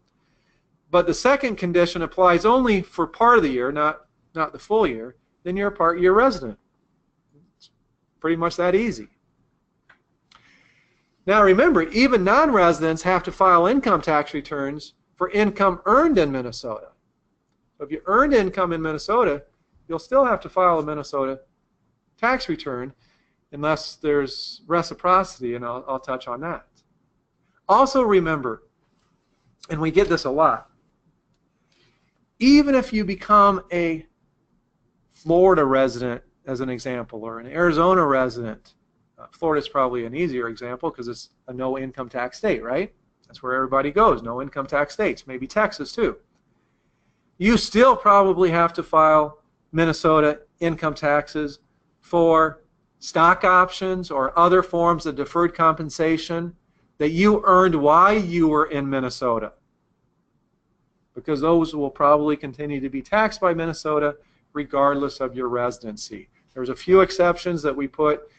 but the second condition applies only for part of the year, not the full year, then you're a part-year resident. It's pretty much that easy. Now, remember, even non-residents have to file income tax returns for income earned in Minnesota. So if you earned income in Minnesota, you'll still have to file a Minnesota tax return, unless there's reciprocity, and I'll touch on that. Also remember, and we get this a lot, even if you become a Florida resident, as an example, or an Arizona resident, Florida's probably an easier example because it's a no income tax state, right? That's where everybody goes, no income tax states, maybe Texas too. You still probably have to file Minnesota income taxes for stock options or other forms of deferred compensation that you earned while you were in Minnesota, because those will probably continue to be taxed by Minnesota regardless of your residency. There's a few exceptions that we put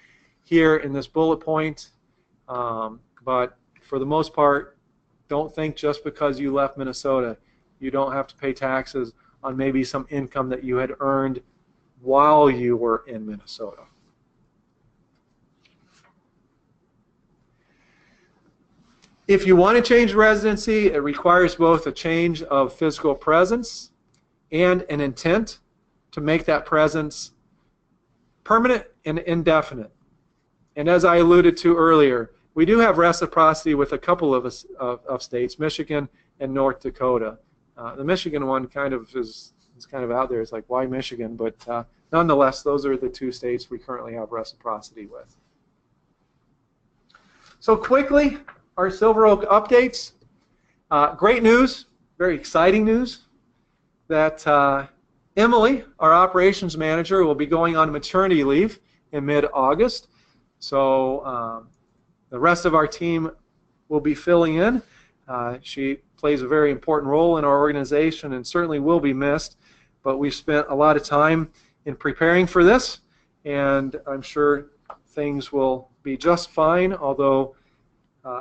here in this bullet point, but for the most part, don't think just because you left Minnesota you don't have to pay taxes on maybe some income that you had earned while you were in Minnesota. If you want to change residency, it requires both a change of physical presence and an intent to make that presence permanent and indefinite. And as I alluded to earlier, we do have reciprocity with a couple of states, Michigan and North Dakota. The Michigan one kind of is kind of out there. It's like, why Michigan? But nonetheless, those are the 2 states we currently have reciprocity with. So quickly, our SilverOak updates. Great news, very exciting news, that Emily, our operations manager, will be going on maternity leave in mid-August. So the rest of our team will be filling in. She plays a very important role in our organization and certainly will be missed, but we've spent a lot of time in preparing for this, and I'm sure things will be just fine, although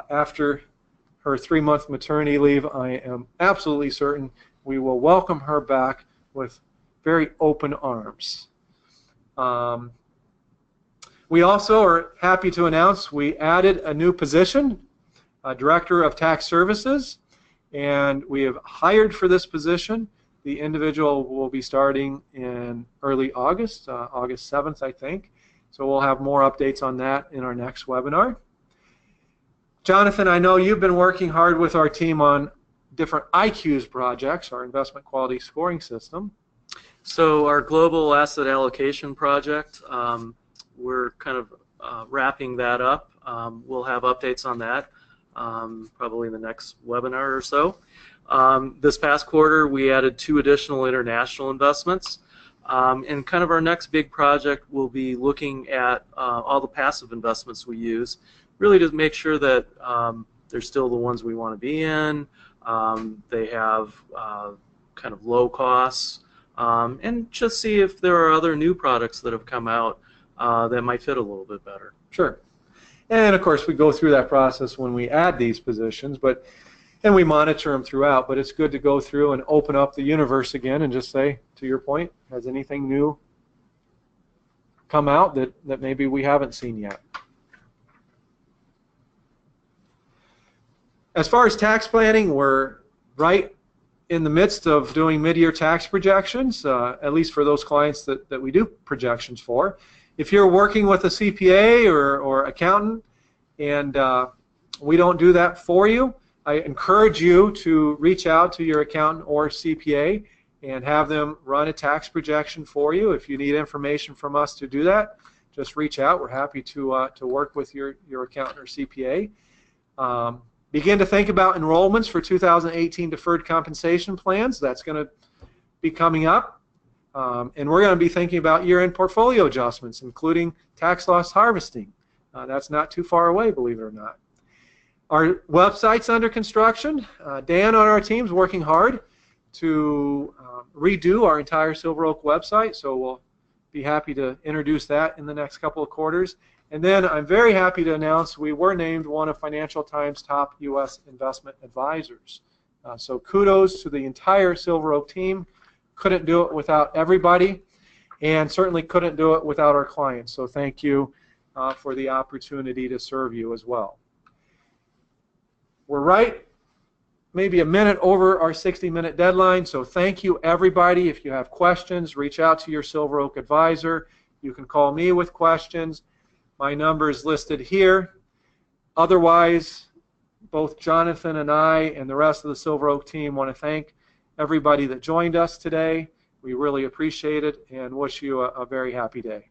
after her 3-month maternity leave, I am absolutely certain we will welcome her back with very open arms. We also are happy to announce we added a new position, Director of Tax Services, and we have hired for this position. The individual will be starting in early August, August 7th, I think. So we'll have more updates on that in our next webinar. Jonathan, I know you've been working hard with our team on different IQs projects, our investment quality scoring system. So our global asset allocation project, we're kind of wrapping that up. We'll have updates on that probably in the next webinar or so. This past quarter, we added 2 additional international investments. And kind of our next big project will be looking at all the passive investments we use, really to make sure that they're still the ones we want to be in. They have kind of low costs, and just see if there are other new products that have come out that might fit a little bit better. Sure. And of course, we go through that process when we add these positions, and we monitor them throughout. But it's good to go through and open up the universe again and just say, to your point, has anything new come out that maybe we haven't seen yet? As far as tax planning, we're right in the midst of doing mid-year tax projections, at least for those clients that we do projections for. If you're working with a CPA or accountant and we don't do that for you, I encourage you to reach out to your accountant or CPA and have them run a tax projection for you. If you need information from us to do that, just reach out. We're happy to work with your accountant or CPA. Begin to think about enrollments for 2018 deferred compensation plans. That's going to be coming up. And we're going to be thinking about year-end portfolio adjustments, including tax loss harvesting. That's not too far away, believe it or not. Our website's under construction. Dan on our team's working hard to redo our entire SilverOak website, so we'll be happy to introduce that in the next couple of quarters. And then I'm very happy to announce we were named one of Financial Times' top U.S. investment advisors. So kudos to the entire SilverOak team. Couldn't do it without everybody, and certainly couldn't do it without our clients. So thank you for the opportunity to serve you as well. We're right maybe a minute over our 60-minute deadline, so thank you everybody. If you have questions, reach out to your SilverOak advisor. You can call me with questions. My number is listed here. Otherwise, both Jonathan and I and the rest of the SilverOak team want to thank everybody that joined us today. We really appreciate it and wish you a very happy day.